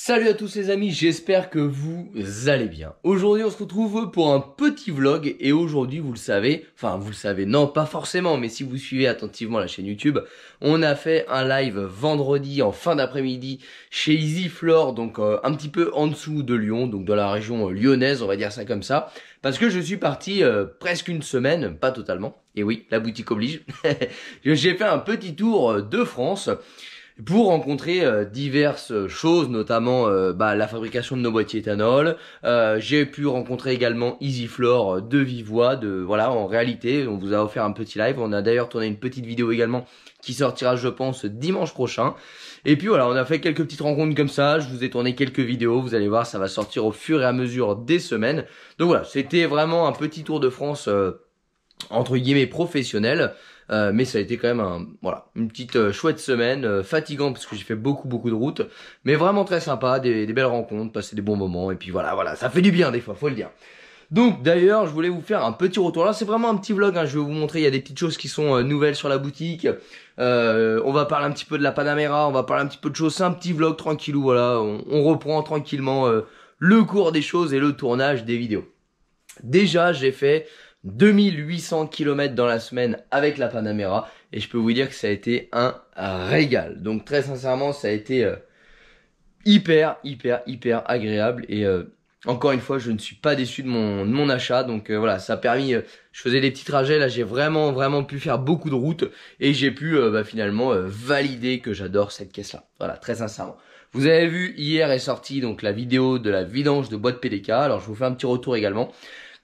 Salut à tous les amis, j'espère que vous allez bien. Aujourd'hui on se retrouve pour un petit vlog et aujourd'hui vous le savez, non pas forcément, mais si vous suivez attentivement la chaîne YouTube, on a fait un live vendredi en fin d'après-midi chez EasyFloor, donc un petit peu en dessous de Lyon, donc dans la région lyonnaise, on va dire ça comme ça, parce que je suis parti presque une semaine, pas totalement, et oui, la boutique oblige, j'ai fait un petit tour de France, pour rencontrer diverses choses, notamment la fabrication de nos boîtiers éthanol. J'ai pu rencontrer également EasyFloor de vive voix. Voilà, en réalité, on vous a offert un petit live. On a d'ailleurs tourné une petite vidéo également qui sortira, je pense, dimanche prochain. Et puis voilà, on a fait quelques petites rencontres comme ça. Je vous ai tourné quelques vidéos. Vous allez voir, ça va sortir au fur et à mesure des semaines. Donc voilà, c'était vraiment un petit tour de France entre guillemets professionnel. Mais ça a été quand même une petite chouette semaine, fatigante parce que j'ai fait beaucoup de routes, mais vraiment très sympa, des belles rencontres, passer des bons moments, et puis voilà, ça fait du bien des fois, faut le dire. Donc d'ailleurs, je voulais vous faire un petit retour. Là, c'est vraiment un petit vlog, hein. Je vais vous montrer, il y a des petites choses qui sont nouvelles sur la boutique. On va parler un petit peu de la Panamera, on va parler un petit peu de choses, c'est un petit vlog tranquillou, voilà, on reprend tranquillement le cours des choses et le tournage des vidéos. Déjà, j'ai fait 2800 km dans la semaine avec la Panamera et je peux vous dire que ça a été un régal. Donc très sincèrement, ça a été hyper agréable et encore une fois, je ne suis pas déçu de mon achat. Donc voilà, ça a permis, je faisais des petits trajets, là j'ai vraiment pu faire beaucoup de routes et j'ai pu finalement valider que j'adore cette caisse-là. Voilà, très sincèrement. Vous avez vu, hier est sortie donc la vidéo de la vidange de boîte PDK. Alors je vous fais un petit retour également.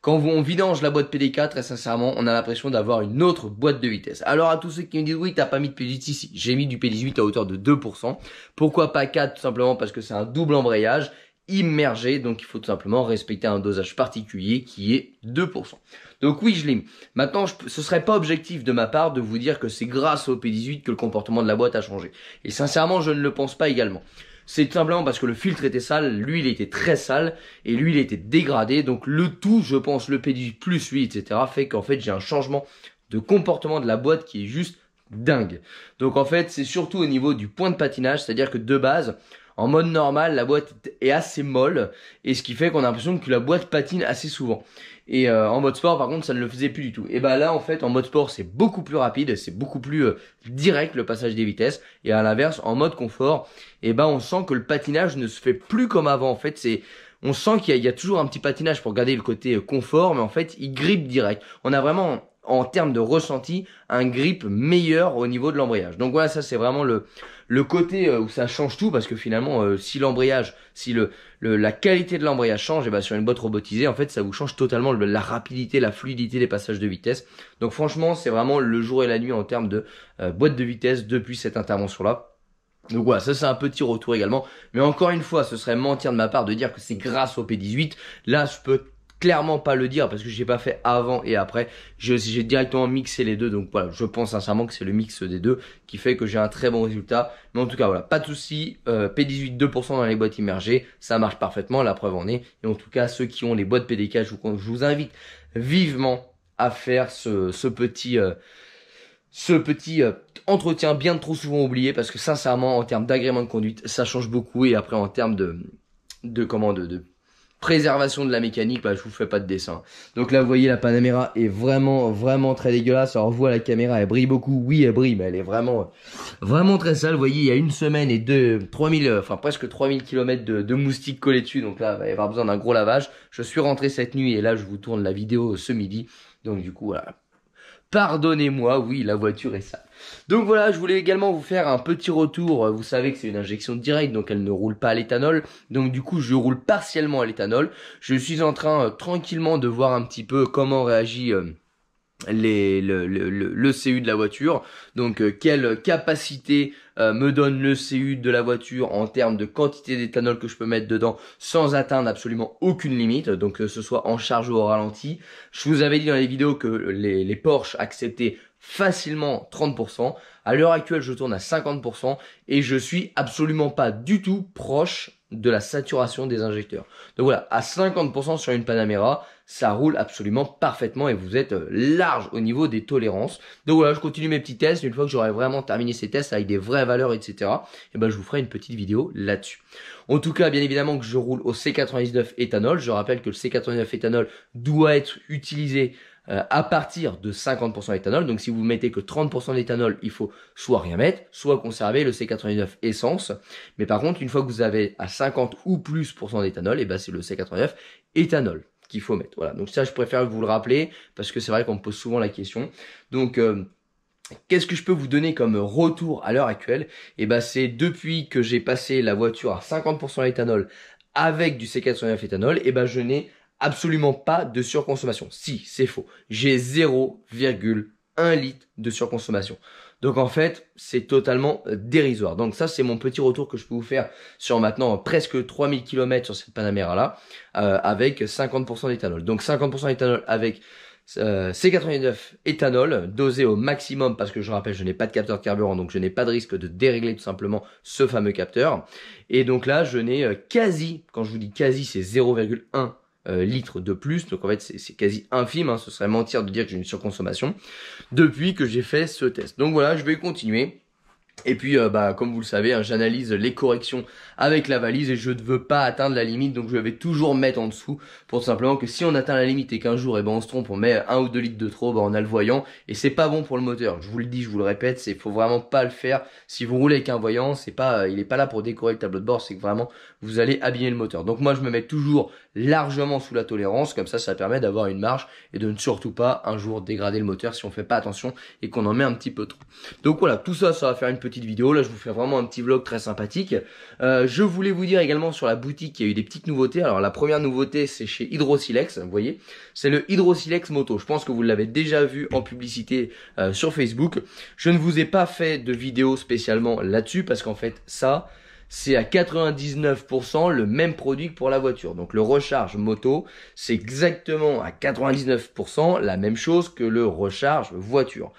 Quand on vidange la boîte PDK, très sincèrement, on a l'impression d'avoir une autre boîte de vitesse. Alors à tous ceux qui me disent oui, t'as pas mis de P18 ici, j'ai mis du P18 à hauteur de 2%. Pourquoi pas 4? Tout simplement parce que c'est un double embrayage immergé, donc il faut tout simplement respecter un dosage particulier qui est 2%. Donc oui, je l'ai mis. Maintenant, ce serait pas objectif de ma part de vous dire que c'est grâce au P18 que le comportement de la boîte a changé. Et sincèrement, je ne le pense pas également. C'est tout simplement parce que le filtre était sale, l'huile était très sale et l'huile était dégradée. Donc le tout, je pense, le P18 plus lui, etc. fait qu'en fait j'ai un changement de comportement de la boîte qui est juste dingue. Donc en fait c'est surtout au niveau du point de patinage, c'est-à-dire que de base, en mode normal, la boîte est assez molle et ce qui fait qu'on a l'impression que la boîte patine assez souvent. Et en mode sport par contre ça ne le faisait plus du tout. Et bah là en fait en mode sport c'est beaucoup plus rapide, c'est beaucoup plus direct le passage des vitesses. Et à l'inverse en mode confort, et on sent que le patinage ne se fait plus comme avant. En fait on sent qu'il y a toujours un petit patinage pour garder le côté confort, mais en fait il grippe direct. On a vraiment en termes de ressenti un grip meilleur au niveau de l'embrayage. Donc voilà, ça c'est vraiment le côté où ça change tout, parce que finalement si l'embrayage, si la qualité de l'embrayage change, et sur une boîte robotisée en fait ça vous change totalement la rapidité, la fluidité des passages de vitesse. Donc franchement c'est vraiment le jour et la nuit en termes de boîte de vitesse depuis cette intervention là. Donc voilà, ça c'est un petit retour également, mais encore une fois ce serait mentir de ma part de dire que c'est grâce au P18. Là je peux clairement pas le dire parce que j'ai pas fait avant et après, j'ai directement mixé les deux. Donc voilà, je pense sincèrement que c'est le mix des deux qui fait que j'ai un très bon résultat. Mais en tout cas voilà, pas de souci, P18 2% dans les boîtes immergées, ça marche parfaitement, la preuve en est. Et en tout cas ceux qui ont les boîtes PDK, je vous invite vivement à faire ce petit entretien bien trop souvent oublié, parce que sincèrement en termes d'agrément de conduite ça change beaucoup. Et après en termes de préservation de la mécanique, je vous fais pas de dessin. Donc là vous voyez la Panamera est vraiment très dégueulasse. Alors vous voyez la caméra elle brille beaucoup, oui elle brille, mais elle est vraiment très sale. Vous voyez il y a une semaine et presque 3000 km de moustiques collés dessus. Donc là il va y avoir besoin d'un gros lavage. Je suis rentré cette nuit et là je vous tourne la vidéo ce midi. Donc du coup voilà, pardonnez-moi, oui, la voiture est sale. Donc voilà, je voulais également vous faire un petit retour. Vous savez que c'est une injection directe, donc elle ne roule pas à l'éthanol. Donc du coup, je roule partiellement à l'éthanol. Je suis en train tranquillement de voir un petit peu comment réagit le CU de la voiture. Donc quelle capacité me donne le CU de la voiture en termes de quantité d'éthanol que je peux mettre dedans sans atteindre absolument aucune limite, donc que ce soit en charge ou au ralenti. Je vous avais dit dans les vidéos que les Porsche acceptaient facilement 30%. À l'heure actuelle je tourne à 50% et je suis absolument pas du tout proche de la saturation des injecteurs. Donc voilà, à 50% sur une Panamera, ça roule absolument parfaitement et vous êtes large au niveau des tolérances. Donc voilà, je continue mes petits tests. Une fois que j'aurai vraiment terminé ces tests avec des vraies valeurs, etc., et ben je vous ferai une petite vidéo là-dessus. En tout cas, bien évidemment que je roule au C99 éthanol. Je rappelle que le C99 éthanol doit être utilisé à partir de 50% d'éthanol. Donc si vous mettez que 30% d'éthanol, il faut soit rien mettre, soit conserver le C99 essence. Mais par contre, une fois que vous avez à 50 ou plus % d'éthanol, et ben c'est le C89 éthanol qu'il faut mettre. Voilà. Donc ça, je préfère vous le rappeler parce que c'est vrai qu'on me pose souvent la question. Donc qu'est-ce que je peux vous donner comme retour à l'heure actuelle? Et ben c'est depuis que j'ai passé la voiture à 50% éthanol avec du C89 éthanol, et ben je n'ai absolument pas de surconsommation. Si, c'est faux. J'ai 0,1 litre de surconsommation. Donc en fait, c'est totalement dérisoire. Donc ça, c'est mon petit retour que je peux vous faire sur maintenant presque 3000 km sur cette Panamera-là, avec 50% d'éthanol. Donc 50% d'éthanol avec C89 éthanol dosé au maximum, parce que je rappelle, je n'ai pas de capteur de carburant, donc je n'ai pas de risque de dérégler tout simplement ce fameux capteur. Et donc là, je n'ai quasi, quand je vous dis quasi, c'est 0,1 litres de plus, donc en fait c'est quasi infime, hein, ce serait mentir de dire que j'ai une surconsommation depuis que j'ai fait ce test. Donc voilà, je vais continuer. Et puis, comme vous le savez, hein, j'analyse les corrections avec la valise et je ne veux pas atteindre la limite, donc je vais toujours mettre en dessous pour simplement que si on atteint la limite et qu'un jour, on se trompe, on met 1 ou 2 litres de trop, on a le voyant et c'est pas bon pour le moteur. Je vous le dis, je vous le répète, faut vraiment pas le faire. Si vous roulez avec un voyant, il est pas là pour décorer le tableau de bord, c'est que vraiment vous allez abîmer le moteur. Donc moi, je me mets toujours largement sous la tolérance, comme ça permet d'avoir une marge et de ne surtout pas un jour dégrader le moteur si on fait pas attention et qu'on en met un petit peu trop. Donc voilà, tout ça, ça va faire une petite vidéo. Là, je vous fais vraiment un petit vlog très sympathique. Je voulais vous dire également sur la boutique, il y a eu des petites nouveautés. Alors la première nouveauté, c'est chez Hydrosilex, vous voyez, c'est le Hydrosilex Moto. Je pense que vous l'avez déjà vu en publicité sur Facebook. Je ne vous ai pas fait de vidéo spécialement là-dessus parce qu'en fait, ça, c'est à 99% le même produit que pour la voiture. Donc le recharge moto, c'est exactement à 99% la même chose que le recharge voiture.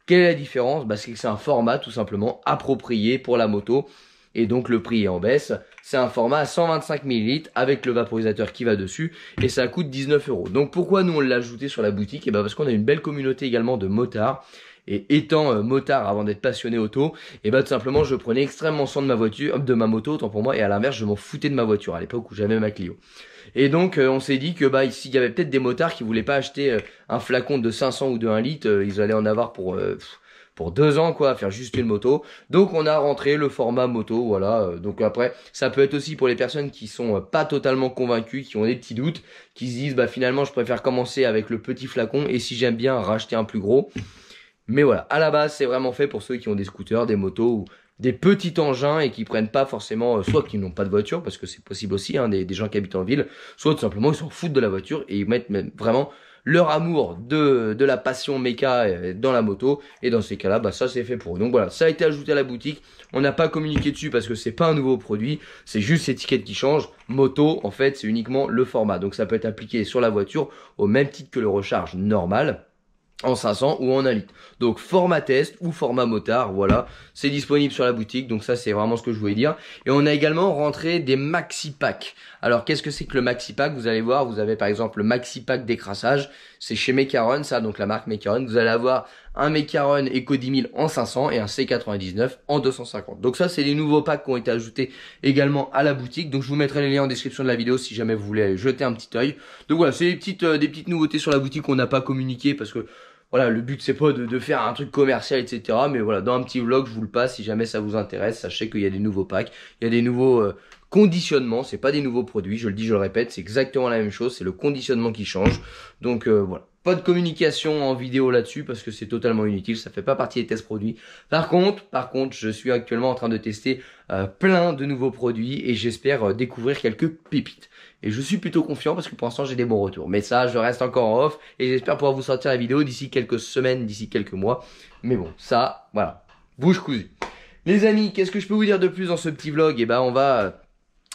Quelle est la différence? C'est que c'est un format tout simplement approprié pour la moto et donc le prix est en baisse. C'est un format à 125 ml avec le vaporisateur qui va dessus et ça coûte 19 €. Donc pourquoi nous on l'a ajouté sur la boutique? Et parce qu'on a une belle communauté également de motards. Et étant motard avant d'être passionné auto, et tout simplement je prenais extrêmement soin de ma voiture, de ma moto autant pour moi, et à l'inverse je m'en foutais de ma voiture à l'époque où j'avais ma Clio. Et donc on s'est dit que ici il y avait peut-être des motards qui voulaient pas acheter un flacon de 500 ou de 1 litre, ils allaient en avoir pour 2 ans quoi, à faire juste une moto. Donc on a rentré le format moto, voilà. Donc après ça peut être aussi pour les personnes qui sont pas totalement convaincues, qui ont des petits doutes, qui se disent finalement je préfère commencer avec le petit flacon et si j'aime bien racheter un plus gros. Mais voilà, à la base, c'est vraiment fait pour ceux qui ont des scooters, des motos ou des petits engins et qui prennent pas forcément, soit qui n'ont pas de voiture, parce que c'est possible aussi, hein, des gens qui habitent en ville, soit tout simplement ils s'en foutent de la voiture et ils mettent même vraiment leur amour de la passion méca dans la moto. Et dans ces cas-là, ça c'est fait pour eux. Donc voilà, ça a été ajouté à la boutique. On n'a pas communiqué dessus parce que c'est pas un nouveau produit, c'est juste l'étiquette qui change. Moto, en fait, c'est uniquement le format. Donc ça peut être appliqué sur la voiture au même titre que le recharge normal, en 500 ou en 1 litre. Donc format test ou format motard, voilà, c'est disponible sur la boutique, donc ça c'est vraiment ce que je voulais dire. Et on a également rentré des maxi packs. Alors qu'est-ce que c'est que le maxi pack? Vous allez voir, vous avez par exemple le maxi pack d'écrassage, c'est chez Mecaron, ça, donc la marque Mecaron. Vous allez avoir un Mecaron Eco 10000 en 500 et un C99 en 250. Donc ça c'est les nouveaux packs qui ont été ajoutés également à la boutique. Donc je vous mettrai les liens en description de la vidéo si jamais vous voulez aller jeter un petit œil. Donc voilà, c'est des petites nouveautés sur la boutique qu'on n'a pas communiqué parce que voilà, le but c'est pas de faire un truc commercial, etc. Mais voilà, dans un petit vlog, je vous le passe si jamais ça vous intéresse. Sachez qu'il y a des nouveaux packs, il y a des nouveaux conditionnements. C'est pas des nouveaux produits, je le dis, je le répète, c'est exactement la même chose. C'est le conditionnement qui change. Donc voilà, pas de communication en vidéo là-dessus parce que c'est totalement inutile. Ça fait pas partie des tests produits. Par contre, je suis actuellement en train de tester plein de nouveaux produits et j'espère découvrir quelques pépites. Et je suis plutôt confiant parce que pour l'instant j'ai des bons retours. Mais ça, je reste encore en off et j'espère pouvoir vous sortir la vidéo d'ici quelques semaines, d'ici quelques mois. Mais bon, ça, voilà, bouche cousue. Les amis, qu'est-ce que je peux vous dire de plus dans ce petit vlog? On va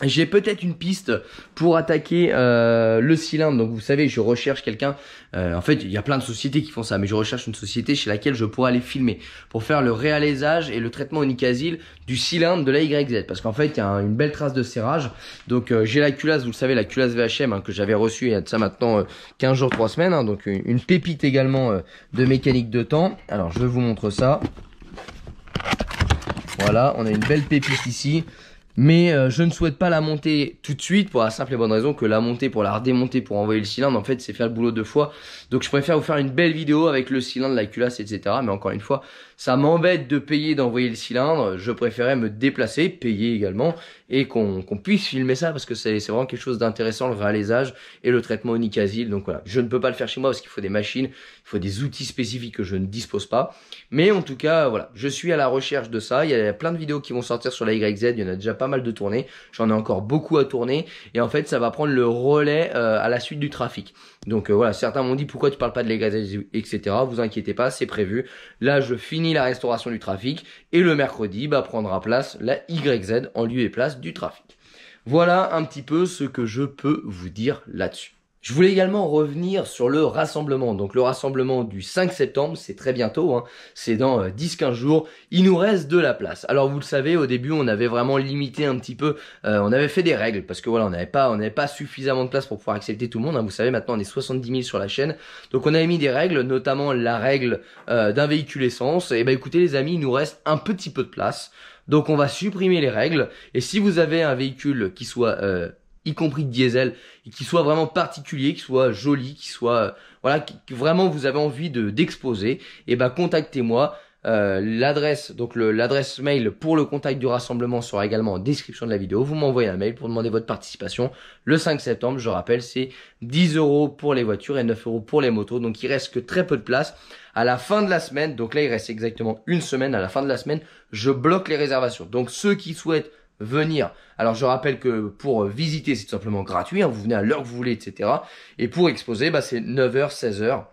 J'ai peut-être une piste pour attaquer le cylindre. Donc vous savez, je recherche quelqu'un. En fait, il y a plein de sociétés qui font ça, mais je recherche une société chez laquelle je pourrais aller filmer pour faire le réalisage et le traitement Unicasile du cylindre de la YZ. Parce qu'en fait, il y a une belle trace de serrage. Donc j'ai la culasse, vous le savez, la culasse VHM que j'avais reçue il y a de ça maintenant 15 jours, 3 semaines. Donc une pépite également de mécanique de temps. Alors je vous montre ça. Voilà, on a une belle pépite ici. Mais je ne souhaite pas la monter tout de suite pour la simple et bonne raison que la monter pour la redémonter pour envoyer le cylindre, en fait, c'est faire le boulot 2 fois. Donc je préfère vous faire une belle vidéo avec le cylindre, la culasse, etc. Mais encore une fois, ça m'embête de payer, d'envoyer le cylindre. Je préférais me déplacer, payer également, et qu'on puisse filmer ça parce que c'est vraiment quelque chose d'intéressant, le réalisage et le traitement Unicasile. Donc voilà, je ne peux pas le faire chez moi parce qu'il faut des machines, il faut des outils spécifiques que je ne dispose pas. Mais en tout cas, voilà, je suis à la recherche de ça. Il y a plein de vidéos qui vont sortir sur la YZ, il y en a déjà pas mal de tournées. J'en ai encore beaucoup à tourner et en fait, ça va prendre le relais à la suite du trafic. Donc voilà, certains m'ont dit pourquoi tu parles pas de la YZ, etc. Vous inquiétez pas, c'est prévu. Là, je finis la restauration du trafic et le mercredi, prendra place la YZ en lieu et place du trafic. Voilà un petit peu ce que je peux vous dire là-dessus. Je voulais également revenir sur le rassemblement. Donc le rassemblement du 5 septembre, c'est très bientôt, hein. C'est dans 10-15 jours. Il nous reste de la place. Alors vous le savez, au début, on avait vraiment limité un petit peu, on avait fait des règles parce que voilà, on n'avait pas suffisamment de place pour pouvoir accepter tout le monde, hein. Vous savez, maintenant on est 70 000 sur la chaîne. Donc on avait mis des règles, notamment la règle d'un véhicule essence. Et écoutez les amis, il nous reste un petit peu de place. Donc on va supprimer les règles. Et si vous avez un véhicule qui soit y compris diesel, et qui soit vraiment particulier, qui soit joli, qui soit voilà, que vraiment vous avez envie d'exposer, et contactez-moi. L'adresse, donc l'adresse mail pour le contact du rassemblement sera également en description de la vidéo. Vous m'envoyez un mail pour demander votre participation. Le 5 septembre, je rappelle, c'est 10 € pour les voitures et 9 € pour les motos. Donc il reste que très peu de place. À la fin de la semaine, donc là il reste exactement une semaine, à la fin de la semaine, je bloque les réservations. Donc ceux qui souhaitent venir, alors je rappelle que pour visiter c'est tout simplement gratuit, hein, vous venez à l'heure que vous voulez, etc. Et pour exposer, c'est 9h, 16h.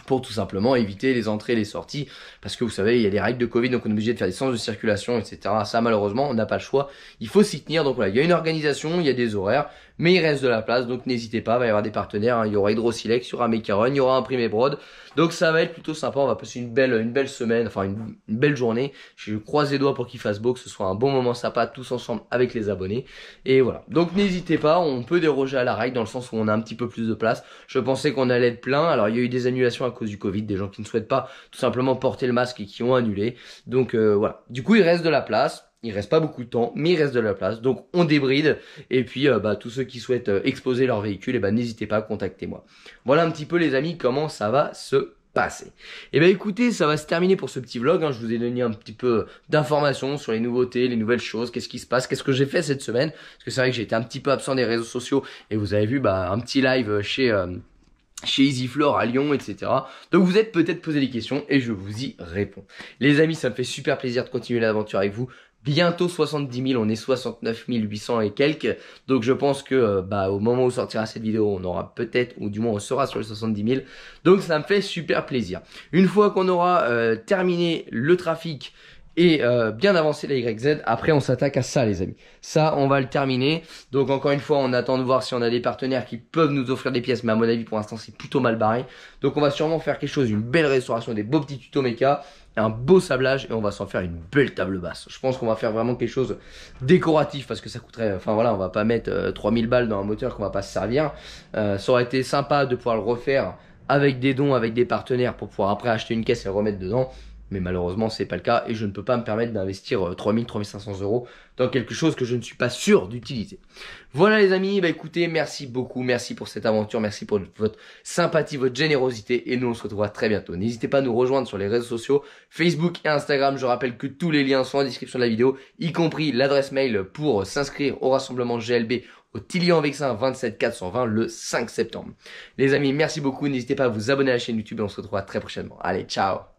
Pour tout simplement éviter les entrées et les sorties, parce que vous savez, il y a des règles de Covid, donc on est obligé de faire des sens de circulation, etc. Ça, malheureusement, on n'a pas le choix. Il faut s'y tenir. Donc voilà, il y a une organisation, il y a des horaires, mais il reste de la place, donc n'hésitez pas. Il va y avoir des partenaires, hein. Il y aura Hydrosilex, il y aura Mecaron, il y aura Imprimé Brod. Donc ça va être plutôt sympa. On va passer une belle semaine, enfin une belle journée. Je croise les doigts pour qu'il fasse beau, que ce soit un bon moment sympa tous ensemble avec les abonnés. Et voilà. Donc n'hésitez pas, on peut déroger à la règle dans le sens où on a un petit peu plus de place. Je pensais qu'on allait être plein. Alors il y a eu des annulations à cause du Covid, des gens qui ne souhaitent pas tout simplement porter le masque et qui ont annulé. Donc voilà. Du coup, il reste de la place. Il reste pas beaucoup de temps, mais il reste de la place. Donc on débride. Et puis tous ceux qui souhaitent exposer leur véhicule, n'hésitez pas, contactez-moi. Voilà un petit peu les amis comment ça va se passer. Écoutez, ça va se terminer pour ce petit vlog, hein. Je vous ai donné un petit peu d'informations sur les nouveautés, les nouvelles choses, qu'est-ce qui se passe, qu'est-ce que j'ai fait cette semaine. Parce que c'est vrai que j'ai été un petit peu absent des réseaux sociaux. Et vous avez vu un petit live chez EasyFloor à Lyon, etc. Donc vous êtes peut-être posé des questions et je vous y réponds. Les amis, ça me fait super plaisir de continuer l'aventure avec vous. Bientôt 70 000, on est 69 800 et quelques. Donc je pense que au moment où sortira cette vidéo, on aura peut-être, ou du moins on sera sur les 70 000. Donc ça me fait super plaisir. Une fois qu'on aura terminé le trafic et bien avancé la YZ, après on s'attaque à ça les amis. Ça on va le terminer. Donc encore une fois on attend de voir si on a des partenaires qui peuvent nous offrir des pièces, mais à mon avis pour l'instant c'est plutôt mal barré. Donc on va sûrement faire quelque chose, une belle restauration, des beaux petits tutos méca, un beau sablage et on va s'en faire une belle table basse. Je pense qu'on va faire vraiment quelque chose décoratif parce que ça coûterait, enfin voilà, on va pas mettre 3000 balles dans un moteur qu'on va pas se servir. Ça aurait été sympa de pouvoir le refaire avec des dons, avec des partenaires pour pouvoir après acheter une caisse et le remettre dedans. Mais malheureusement, c'est pas le cas et je ne peux pas me permettre d'investir 3000, 3500 € dans quelque chose que je ne suis pas sûr d'utiliser. Voilà les amis, écoutez, merci beaucoup, merci pour cette aventure, merci pour votre sympathie, votre générosité et nous on se retrouvera très bientôt. N'hésitez pas à nous rejoindre sur les réseaux sociaux, Facebook et Instagram. Je rappelle que tous les liens sont en description de la vidéo, y compris l'adresse mail pour s'inscrire au rassemblement GLB au Tillian-Vexin 27 420 le 5 septembre. Les amis, merci beaucoup, n'hésitez pas à vous abonner à la chaîne YouTube et on se retrouvera très prochainement. Allez, ciao!